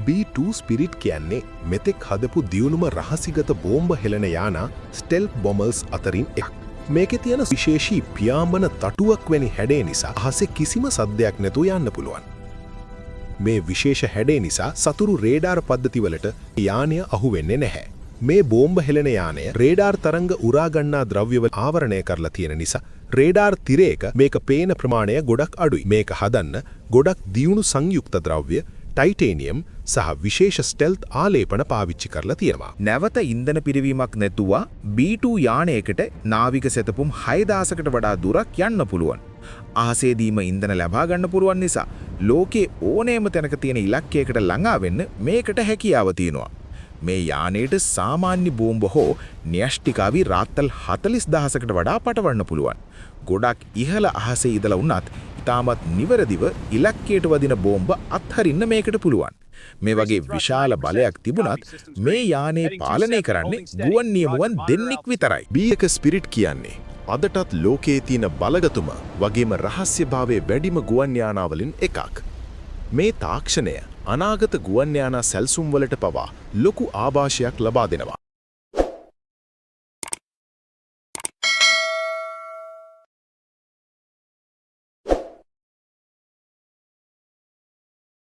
B2 spirit කියන්නේ මෙතෙක් හදපු දියුණුම රහසිගත බෝම්බ හෙළන යානා ස්ටෙල්ත් බොමර්ස් අතරින් එකක්. මේකේ තියෙන විශේෂී පියාඹන තටුවක් වැනි හැඩය නිසා අහසේ කිසිම සද්දයක් නැතුව යන්න පුළුවන්. මේ විශේෂ හැඩය නිසා සතුරු රේඩාර් පද්ධතිවලට යානය අහු වෙන්නේ නැහැ. මේ බෝම්බ හෙළන යානය රේඩාර් තරංග උරා ගන්නා ද්‍රව්‍යවල ආවරණය කරලා තියෙන නිසා රේඩාර් තිරයක මේක පේන ප්‍රමාණය ගොඩක් අඩුයි. මේක හදන්න ගොඩක් දියුණු සංයුක්ත ද්‍රව්‍ය ටයිටේනියම් සහ විශේෂ ස්ටෙල්ත් ආලේපන පාවිච්චි කරලා තියෙනවා. නැවත ඉන්ධන පිරවීමක් නැතුව B2 යානයකට නාවික සැතපුම් 6000කට වඩා දුරක් යන්න පුළුවන්. අහසේදීම ඉන්ධන ලබා ගන්න පුළුවන් නිසා ලෝකේ ඕනෑම තැනක තියෙන ඉලක්කයකට ළඟා වෙන්න මේකට හැකියාව තියෙනවා. මේ යානයට සාමාන්‍ය බෝම්බ හෝ න්‍යෂ්ටිකාවි රාත්තල් 40000කට වඩා පටවන්න පුළුවන්. ගොඩක් ඉහළ අහසේ ඉඳලා වුණත් තාමත් නිවැරදිව ඉලක්කයට වදින බෝම්බ අත්හරින්න මේකට පුළුවන්. මේ වගේ විශාල බලයක් තිබුණත් මේ යානේ පාලනය කරන්නේ ගුවන් නියමුවන් දෙන්නෙක් විතරයි. B1 ස්පිරිට් කියන්නේ අදටත් ලෝකයේ තියෙන බලගතුම වගේම රහස්‍යභාවයේ වැඩිම ගුවන් යානාවලින් එකක්. මේ තාක්ෂණය අනාගත ගුවන් යානා සැලසුම් වලට පවා ලොකු ආభాෂයක් ලබා දෙනවා.